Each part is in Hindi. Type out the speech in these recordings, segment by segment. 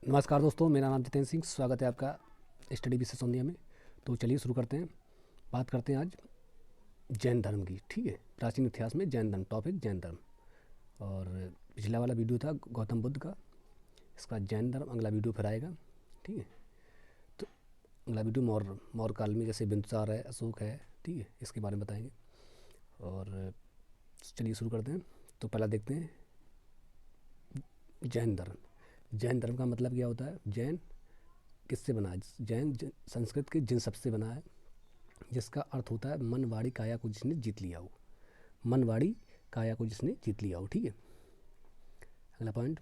नमस्कार दोस्तों, मेरा नाम जितेंद्र सिंह। स्वागत है आपका स्टडी विशेष इंडिया में। तो चलिए शुरू करते हैं। बात करते हैं आज जैन धर्म की। ठीक है, प्राचीन इतिहास में जैन धर्म, टॉपिक जैन धर्म। और पिछला वाला वीडियो था गौतम बुद्ध का, इसका जैन धर्म। अगला वीडियो फिर आएगा। ठीक है, तो अगला वीडियो मौर्य काल में जैसे बिंदुसार है, अशोक है, ठीक है, इसके बारे में बताएंगे। और चलिए शुरू करते हैं। तो पहला देखते हैं जैन धर्म। जैन धर्म का मतलब क्या होता है? जैन किससे बना है? संस्कृत के जिन शब्द से बना है, जिसका अर्थ होता है मन वाणी काया को जिसने जीत लिया हो। मन वाणी काया को जिसने जीत लिया हो। ठीक है, अगला पॉइंट,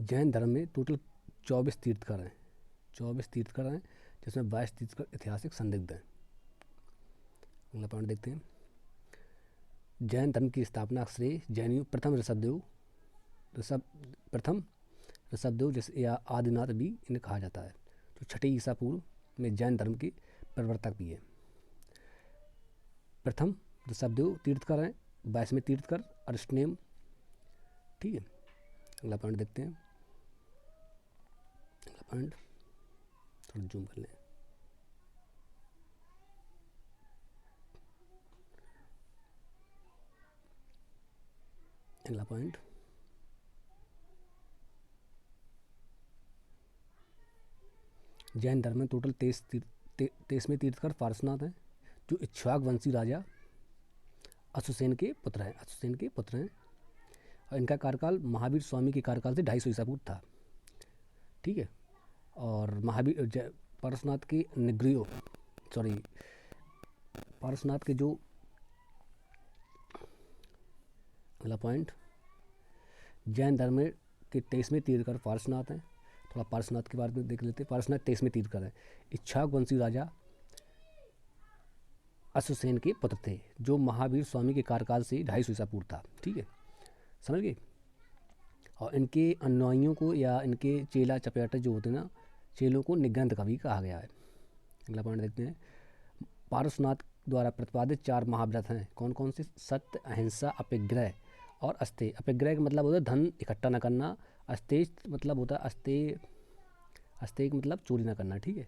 जैन धर्म में टोटल 24 तीर्थकर हैं। 24 तीर्थकर हैं, जिसमें 22 तीर्थकर ऐतिहासिक संदिग्ध हैं। अगला पॉइंट देखते हैं, जैन धर्म की स्थापना श्रेय जैनियों प्रथम ऋषभदेव जैसे या आदिनाथ भी इन्हें कहा जाता है, जो छठे ईसा पूर्व में जैन धर्म के प्रवर्तक भी है। प्रथम ऋषभदेव तीर्थकर हैं, 22वें तीर्थकर अरिष्टनेम। ठीक है, अगला पॉइंट देखते हैं। अगला पॉइंट थोड़ा जूम कर लें। अगला पॉइंट, जैन धर्म में टोटल 23वें तीर्थकर पार्श्वनाथ हैं, जो इक्ष्वाक वंशी राजा अश्वसेन के पुत्र हैं। और इनका कार्यकाल महावीर स्वामी के कार्यकाल से 250 ईसा पूर्व था। ठीक है, और पार्श्वनाथ के पार्श्वनाथ के जो अगला पॉइंट, जैन धर्म के 23वें तीर्थकर पार्श्वनाथ हैं। थोड़ा पार्श्वनाथ के बारे में देख लेते हैं। पार्श्वनाथ 23वें तीर्थकर है, इक्ष्वाक वंशी राजा अश्वसेन के पुत्र थे, जो महावीर स्वामी के कार्यकाल से 250 ईसा पूर्व था। ठीक है, समझ गए। और इनके अनुयायियों को या इनके चेला चपेटे जो होते हैं ना, चेलों को निग्रंथ का भी कहा गया है। अगला पॉइंट देखते हैं, पार्श्वनाथ द्वारा प्रतिपादित 4 महाव्रत हैं। कौन कौन से? सत्य, अहिंसा, अपिग्रह और अस्तेय। अपिग्रह का मतलब होता है धन इकट्ठा न करना। अस्तेय मतलब होता है अस्तेय का मतलब चोरी न करना। ठीक है,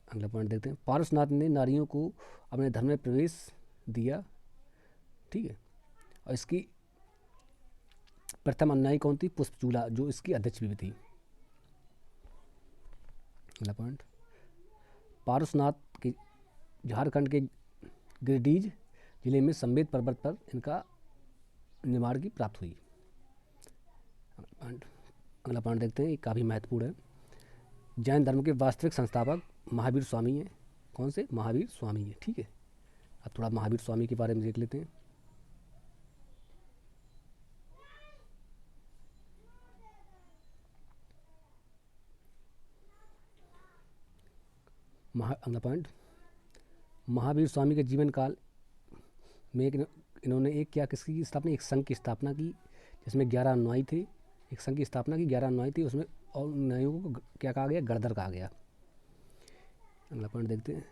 अगला पॉइंट देखते हैं, पार्श्वनाथ ने नारियों को अपने धर्म में प्रवेश दिया। ठीक है, और इसकी प्रथम अनुयायी कौन थी? पुष्पचूला, जो इसकी अध्यक्ष भी थी। अगला पॉइंट, पार्श्वनाथ के झारखंड के गिरिडीह जिले में संवेद पर्वत पर इनका निर्माण की प्राप्त हुई। अगला पॉइंट देखते हैं, ये काफ़ी महत्वपूर्ण है। जैन धर्म के वास्तविक संस्थापक महावीर स्वामी हैं। कौन से? महावीर स्वामी हैं। ठीक है, अब थोड़ा महावीर स्वामी के बारे में देख लेते हैं। अगला पॉइंट, महावीर स्वामी के जीवन काल में इन्होंने किसकी स्थापना? एक संघ की स्थापना की, जिसमें 11 अनुयायी थे। एक संघ की स्थापना की, 11 अनुयायी थे, उसमें और अनुयायियों को क्या कहा गया? गणधर कहा गया। अगला पॉइंट देखते हैं,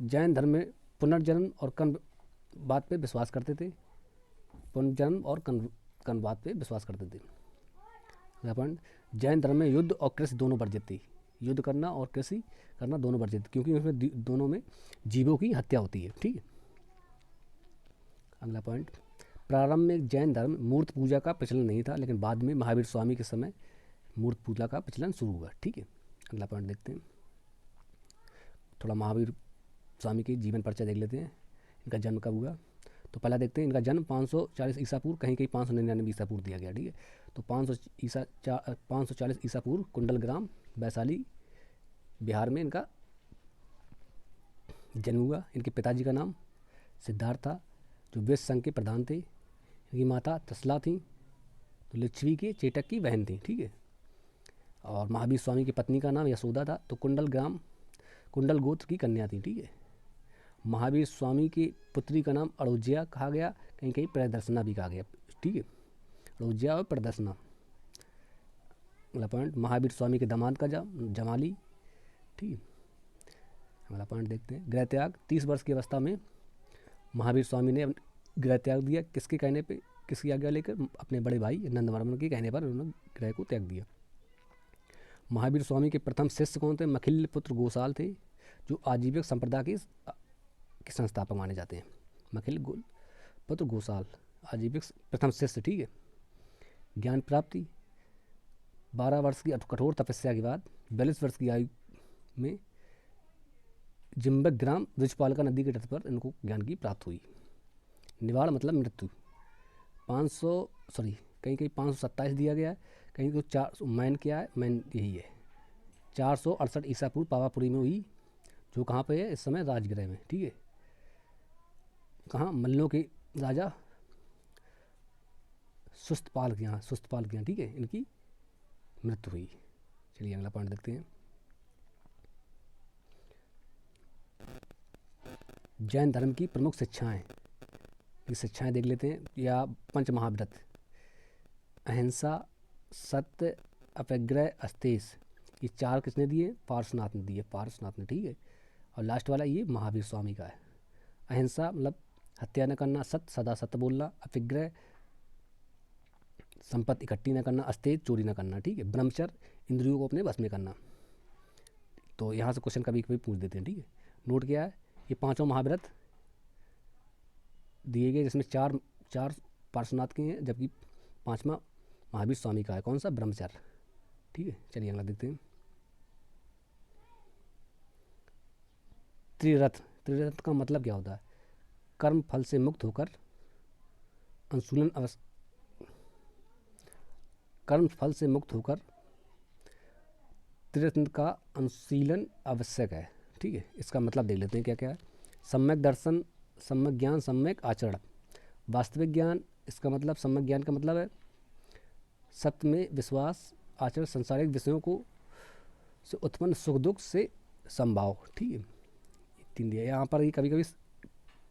जैन धर्म में पुनर्जन्म और कनबात पे विश्वास करते थे। पुनर्जन्म और कनबात पे विश्वास करते थे। अगला पॉइंट, जैन धर्म में युद्ध और कृषि दोनों वर्जित थी। युद्ध करना और कृषि करना दोनों वर्जित, क्योंकि उसमें दोनों में जीवों की हत्या होती है। ठीक है, अगला पॉइंट, प्रारंभ में जैन धर्म मूर्त पूजा का प्रचलन नहीं था, लेकिन बाद में महावीर स्वामी के समय मूर्त पूजा का प्रचलन शुरू हुआ। ठीक है, अगला पॉइंट देखते हैं, थोड़ा महावीर स्वामी के जीवन परिचय देख लेते हैं। इनका जन्म कब हुआ? तो पहला देखते हैं, इनका जन्म 540 ईसा पूर्व, कहीं कहीं 599 ईसा पूर्व दिया गया। ठीक है, तो 540 ईसा पूर्व कुंडल ग्राम, वैशाली, बिहार में इनका जन्म हुआ। इनके पिताजी का नाम सिद्धार्थ था, जो वैश्य संघ के प्रधान थे। इनकी माता तसला थी, तो लिच्छवी के चेटक की बहन थी। ठीक है, और महावीर स्वामी की पत्नी का नाम यशोदा था, तो कुंडल गोत्र की कन्या थी। ठीक है, महावीर स्वामी की पुत्री का नाम अड़ोज्या कहा गया, कहीं कहीं प्रदर्शना भी कहा गया। ठीक है, अड़ोज्या और प्रदर्शना। अगला पॉइंट, महावीर स्वामी के दामाद का जमाली। ठीक है, अगला पॉइंट देखते हैं, गृह त्याग। 30 वर्ष की अवस्था में महावीर स्वामी ने गृह त्याग दिया। किसके कहने पे? किसकी आज्ञा लेकर? अपने बड़े भाई नंदवर्मन के कहने पर उन्होंने गृह को त्याग दिया। महावीर स्वामी के प्रथम शिष्य कौन थे? मखिल पुत्र गोसाल थे, जो आजीविक संप्रदाय के संस्थापक माने जाते हैं। पुत्र गोसाल आजीविक प्रथम शिष्य। ठीक है। ज्ञान प्राप्ति 12 वर्ष की कठोर तपस्या के बाद 42 वर्ष की आयु में जिम्बक ग्राम द्विजपालिका नदी के तट पर इनको ज्ञान की प्राप्ति हुई। निवाड़ मतलब मृत्यु कहीं कहीं 527 दिया गया है, कहीं तो 4 मैन क्या है, मैन यही है 468 ईसा पूर्व पावापुरी में हुई, जो कहाँ पे है इस समय? राजगृह में। ठीक है। कहाँ? मल्लों के राजा सुस्तपाल के यहाँ। ठीक है, इनकी मृत्यु हुई। चलिए अगला पॉइंट देखते हैं। जैन धर्म की प्रमुख शिक्षाएं, ये शिक्षाएं देख लेते हैं। या पंच महाव्रत, अहिंसा, सत्य, अपरिग्रह, अस्तेय, ये 4 किसने दिए? पार्श्वनाथ ने दिए। ठीक है। और लास्ट वाला ये महावीर स्वामी का है। अहिंसा मतलब हत्या न करना, सत्य सदा सत्य बोलना, अपरिग्रह संपत्ति इकट्ठी न करना, अस्तेय चोरी न करना। ठीक है। ब्रह्मचर्य इंद्रियों को अपने बस में करना। तो यहाँ से क्वेश्चन कभी कभी पूछ देते हैं। ठीक है। नोट किया है, ये 5 महाव्रत दिए गए, जिसमें 4 पार्श्वनाथ के हैं, जबकि 5वां महावीर स्वामी का है। कौन सा? ब्रह्मचर्य। ठीक है। चलिए अगला देखते हैं। त्रिरथ का मतलब क्या होता है? कर्म फल से मुक्त होकर त्रिरत्न का अनुशीलन आवश्यक है। ठीक है। इसका मतलब देख लेते हैं क्या क्या है। सम्यक दर्शन, सम्यक ज्ञान, सम्यक आचरण। वास्तविक ज्ञान, इसका मतलब सम्यक ज्ञान का मतलब है सत्य में विश्वास, आचरण संसारिक विषयों को से उत्पन्न सुख दुख से संभाव। ठीक है। 3 दिया। यहाँ पर ही कभी कभी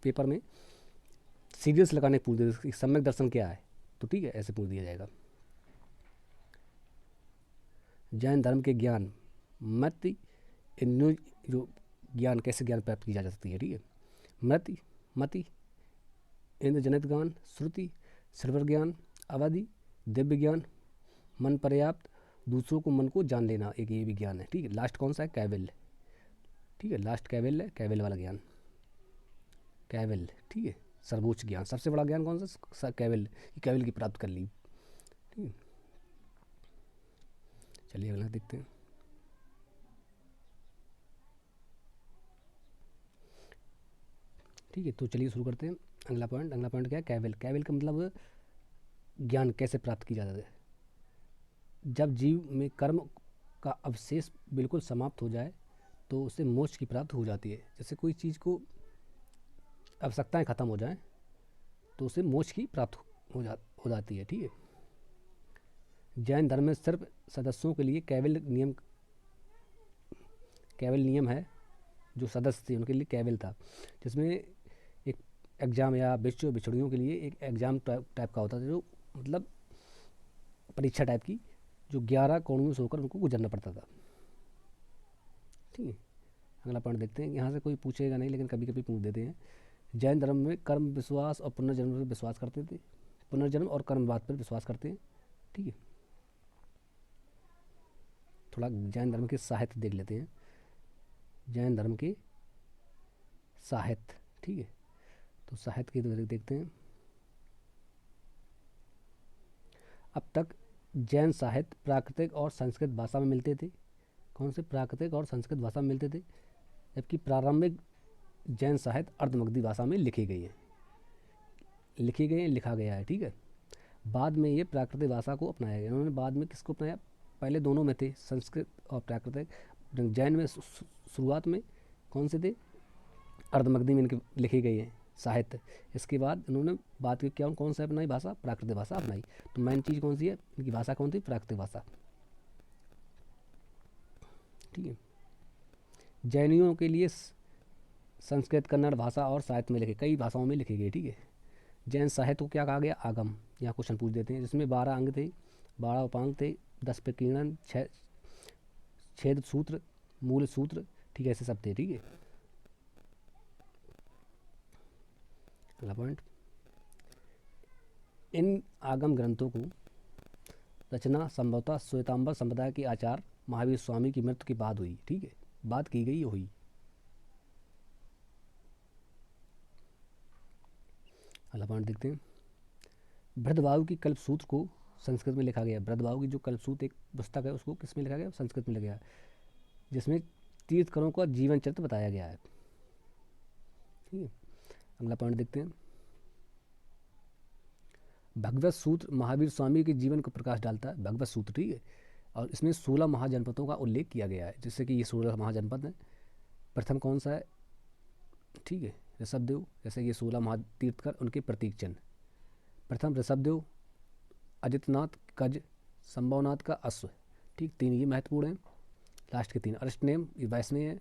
पेपर में सीरियस लगाने पूछ देते सम्यक दर्शन क्या है, तो ठीक है ऐसे पूछ दिया जाएगा। जैन धर्म के ज्ञान मति, जो ज्ञान कैसे ज्ञान प्राप्त की जा सकती है। ठीक है। मति इंद्र जनित ज्ञान, श्रुति सर्वर ज्ञान, अवधि दिव्य ज्ञान, मन पर्याप्त दूसरों को मन को जान लेना, एक ये भी ज्ञान है। ठीक है। लास्ट कौन सा है? कैवल्य। ठीक है। लास्ट कैवल्य है, कैवल्य वाला ज्ञान। कैवल्य। ठीक है। सर्वोच्च ज्ञान, सबसे बड़ा ज्ञान कौन सा? कैवल्य। कैवल्य की प्राप्त कर ली। ठीक है। चलिए अगला देखते हैं। ठीक है। तो चलिए शुरू करते हैं। अगला पॉइंट क्या है? कैवल्य का मतलब ज्ञान कैसे प्राप्त की जाता है? जब जीव में कर्म का अवशेष बिल्कुल समाप्त हो जाए तो उसे मोक्ष की प्राप्ति हो जाती है। जैसे कोई चीज़ को आवश्यकताएं खत्म हो जाएं तो उसे मोक्ष की प्राप्ति हो जाती है। ठीक है। जैन धर्म में सिर्फ सदस्यों के लिए कैवल्य नियम है। जो सदस्य थे उनके लिए कैवल्य था, जिसमें एक एग्ज़ाम या बिछड़ियों के लिए एक एग्ज़ाम टाइप का होता था, जो मतलब परीक्षा टाइप की, जो 11 कौड़ियों से होकर उनको गुजरना पड़ता था। ठीक है। अगला पॉइंट देखते हैं। यहाँ से कोई पूछेगा नहीं, लेकिन कभी कभी पूछ देते हैं। जैन धर्म में कर्म विश्वास और पुनर्जन्म पर विश्वास करते थे। पुनर्जन्म और कर्मवाद पर विश्वास करते हैं। ठीक है। थोड़ा जैन धर्म के साहित्य देख लेते हैं। जैन धर्म के साहित्य। ठीक है। तो साहित्य के देखते हैं। अब तक जैन साहित्य प्राकृतिक और संस्कृत भाषा में मिलते थे। कौन से? प्राकृतिक और संस्कृत भाषा में मिलते थे, जबकि प्रारंभिक जैन साहित्य अर्धमगधी भाषा में लिखा गया है। ठीक है। बाद में ये प्राकृतिक भाषा को अपनाया गया। इन्होंने बाद में किसको अपनाया? पहले दोनों में थे, संस्कृत और प्राकृतिक। जैन में शुरुआत में कौन से थे? अर्धमगधी में इनके लिखे गए हैं साहित्य। इसके बाद इन्होंने बात की क्या, कौन सा अपनाई भाषा? प्राकृतिक भाषा अपनाई। तो मेन चीज़ कौन सी है इनकी? भाषा कौन थी? प्राकृतिक भाषा। ठीक है। जैनियों के लिए संस्कृत, कन्नड़ भाषा और साहित्य में लिखे, कई भाषाओं में लिखे गए। ठीक है। जैन साहित्य को क्या कहा गया? आगम। यहाँ क्वेश्चन पूछ देते हैं, जिसमें 12 अंग थे, 12 उपांग थे, 10 प्रकीर्णन, 6 छेद सूत्र, मूल सूत्र। ठीक है। ऐसे सब थे। ठीक है। अगला पॉइंट, इन आगम ग्रंथों को रचना संभवतः श्वेतांबर संप्रदाय के आचार्य महावीर स्वामी की मृत्यु के बाद हुई। ठीक है, बात की गई हुई। अगला पॉइंट देखते हैं। भृतबाहु की कल्पसूत्र को संस्कृत में लिखा गया। भृतबाहु की जो कल्पसूत्र एक पुस्तक है उसको किस में लिखा गया? संस्कृत में लिखा गया, जिसमें तीर्थकरों का जीवन चरित्र बताया गया है। ठीक है, अगला पॉइंट देखते हैं। भगवत सूत्र महावीर स्वामी के जीवन को प्रकाश डालता है, भगवत सूत्र। ठीक है, और इसमें 16 महाजनपदों का उल्लेख किया गया है, जिससे कि ये 16 महाजनपद हैं। प्रथम कौन सा है? ठीक है, ऋषभदेव। जैसे ये 16 महातीर्थकर, उनके प्रतीक चिन्ह। प्रथम ऋषभदेव, अजितनाथ गज, संभवनाथ का अश्व। ठीक, 3 ये महत्वपूर्ण हैं। लास्ट के 3 अरिष्टनेम, ये 22वें है।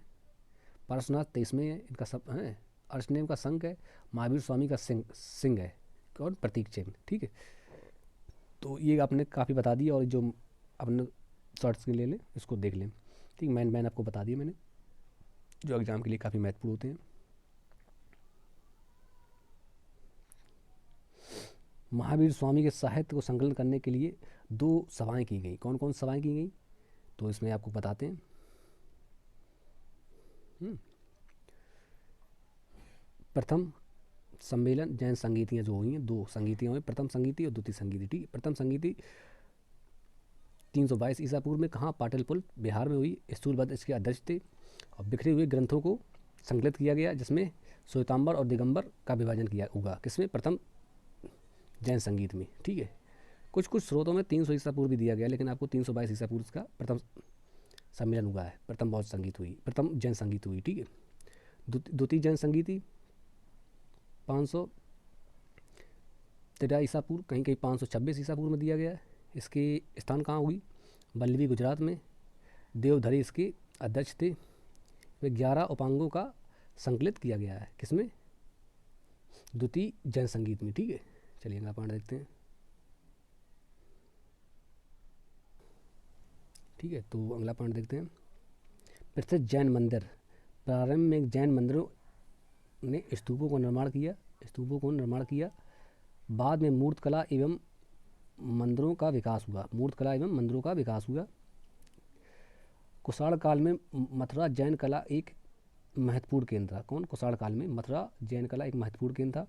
पारसनाथ 23वें है, इनका सब है। अरिष्टनेम का शंख है, महावीर स्वामी का सिंह है, और प्रतीक चिन्ह। ठीक है, तो ये आपने काफ़ी बता दिया, और जो अपने शॉर्ट्स के ले लें इसको देख लें। ठीक, मैन आपको बता दिया मैंने, जो एग्ज़ाम के लिए काफ़ी महत्वपूर्ण होते हैं। महावीर स्वामी के साहित्य को संकलन करने के लिए 2 सभाएं की गई। कौन कौन सभाएं की गई? तो इसमें आपको बताते हैं। प्रथम सम्मेलन जैन संगीतियाँ जो हुई हैं, 2 संगीतियाँ हुई, प्रथम संगीति और द्वितीय संगीति। ठीक है, प्रथम संगीति 322 ईसा पूर्व में कहाँ? पाटलिपुत्र बिहार में हुई। स्थूलभद्र इसके अध्यक्ष थे, और बिखरे हुए ग्रंथों को संकलित किया गया, जिसमें श्वेतांबर और दिगंबर का विभाजन किया होगा। किसमें? प्रथम जैन संगीत में। ठीक है, कुछ स्रोतों में 300 ईसा पूर्व भी दिया गया, लेकिन आपको 322 ईसा पूर्व का प्रथम सम्मेलन हुआ है, प्रथम बौद्ध संगीत हुई, प्रथम जैन संगीत हुई। ठीक है, द्वितीय जैन संगीति 513 ईसा पूर्व, कहीं कहीं 526 ईसा पूर्व में दिया गया है। इसके स्थान कहाँ हुई? बल्लवी, गुजरात में। देवधरी इसके अध्यक्ष थे। वे 11 उपांगों का संकलित किया गया है। किसमें? द्वितीय जैन संगीत में। ठीक है, चलिए अगला पॉइंट देखते हैं। ठीक है, तो अगला पॉइंट देखते हैं। प्रसिद्ध जैन मंदिर। प्रारंभ में जैन मंदिरों ने स्तूपों को निर्माण किया। बाद में मूर्तिकला एवं मंदिरों का विकास हुआ। कुषाण काल में मथुरा जैन कला एक महत्वपूर्ण केंद्र था। कौन? कुषाण काल में मथुरा जैन कला एक महत्वपूर्ण केंद्र था।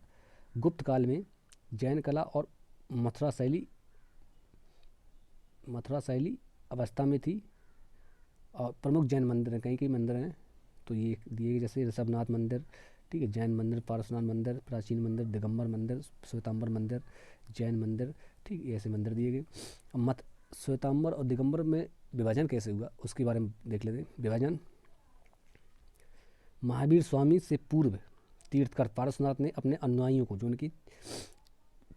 गुप्त काल में जैन कला और मथुरा शैली अवस्था में थी। और प्रमुख जैन मंदिर हैं, कई मंदिर हैं, तो ये दिए, जैसे ऋषभनाथ मंदिर। ठीक है, जैन मंदिर, पारसनाथ मंदिर, प्राचीन मंदिर, दिगंबर मंदिर, श्वेतांबर मंदिर, जैन मंदिर। ठीक, ऐसे मंदिर दिए गए। अब श्वेतांबर और दिगंबर में विभाजन कैसे हुआ उसके बारे में देख लेते हैं। विभाजन, महावीर स्वामी से पूर्व तीर्थकर पारसनाथ ने अपने अनुयायियों को, जो उनके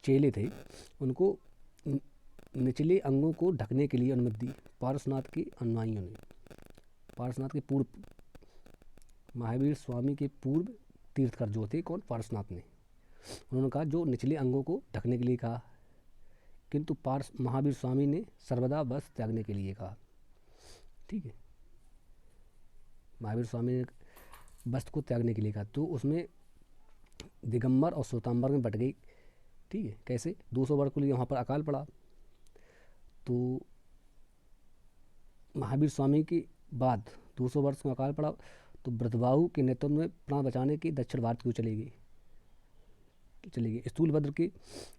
चेले थे, उनको निचले अंगों को ढकने के लिए अनुमति दी। पारसनाथ के अनुयायियों ने, पारसनाथ के पूर्व, महावीर स्वामी के पूर्व तीर्थकर जो थे, कौन? पारसनाथ ने, उन्होंने कहा जो निचले अंगों को ढकने के लिए कहा, किंतु महावीर स्वामी ने सर्वदा वस्त्र त्यागने के लिए कहा। ठीक है, महावीर स्वामी ने वस्त्र को त्यागने के लिए कहा, तो उसमें दिगंबर और श्वेतांबर में बट गई। ठीक है, कैसे? 200 वर्ष के लिए वहाँ पर अकाल पड़ा, तो महावीर स्वामी के बाद 200 वर्ष में अकाल पड़ा, तो भृतबाहु के नेतृत्व में प्राण बचाने के दक्षिण भारत को चले गए। स्थूलभद्र के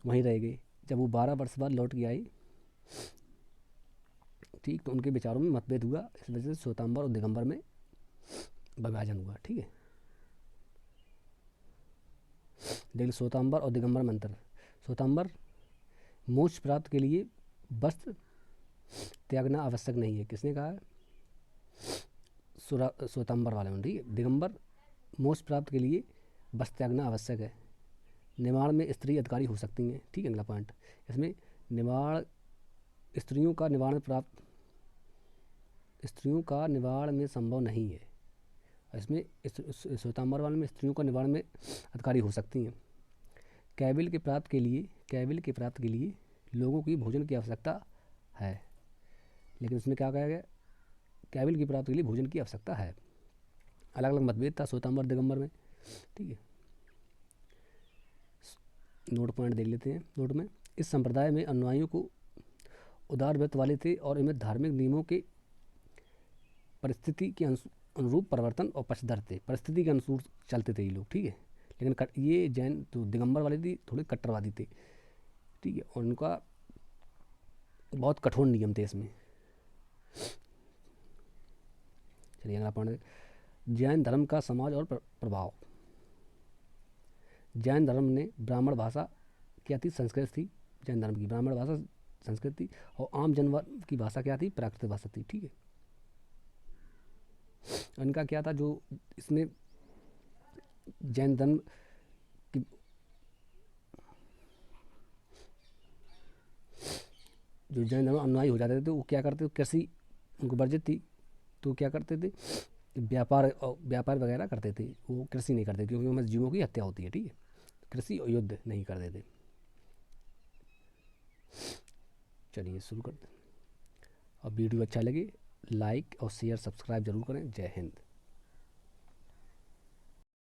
वहीं रह गए। जब वो 12 वर्ष बाद लौट के आए, ठीक, तो उनके विचारों में मतभेद हुआ, इस वजह से श्वेतांबर और दिगंबर में विभाजन हुआ। ठीक है, देखिए श्वेतांबर और दिगंबर में अंतर। श्वेतांबर, मोक्ष प्राप्त के लिए वस्त्र त्यागना आवश्यक नहीं है। किसने कहा है? श्वेतांबर वाले में। ठीक है, दिगंबर, मोक्ष प्राप्त के लिए वस्त्र त्यागना आवश्यक है। निमाड़ में स्त्री अधिकारी हो सकती हैं। ठीक है, अगला पॉइंट, इसमें स्त्रियों का निवाड़ में संभव नहीं है। इसमें श्वेतांबर वाले में स्त्रियों का निवाड़ में अधिकारी हो सकती हैं। कैबिल के प्राप्त के लिए लोगों की भोजन की आवश्यकता है, लेकिन इसमें क्या कहा गया? कैबिल की प्राप्ति के लिए भोजन की आवश्यकता है। अलग अलग मतभेद था श्वेतांबर दिगंबर में। ठीक है, नोट पॉइंट देख लेते हैं। नोट में, इस संप्रदाय में अनुयायियों को उदार व्रत वाले थे और इनमें धार्मिक नियमों के परिस्थिति के अनुरूप परिवर्तन और पक्षधर थे, परिस्थिति के अनुसार चलते थे ये लोग, ठीक है। लेकिन ये जैन तो दिगंबर वाले थी, थोड़े कट्टरवादी थे, ठीक है, और उनका बहुत कठोर नियम थे इसमें। चलिए अगला पॉइंट, जैन धर्म का समाज और प्रभाव। जैन धर्म ने ब्राह्मण भाषा क्या थी, संस्कृत थी। जैन धर्म की ब्राह्मण भाषा संस्कृत थी, और आम जनवर्ग की भाषा क्या थी, प्राकृत भाषा थी, ठीक है। इनका क्या था, जो इसमें जैन धर्म की जो जैन धर्म अनुयायी हो जाते थे वो क्या करते थे, कृषि उनको वर्जित थी, तो क्या करते थे, व्यापार वगैरह करते थे, वो कृषि नहीं करते क्योंकि उनमें जीवों की हत्या होती है, ठीक है। कृषि और युद्ध नहीं करते थे। चलिए शुरू करते हैं। और वीडियो अच्छा लगे लाइक और शेयर सब्सक्राइब जरूर करें। जय हिंद।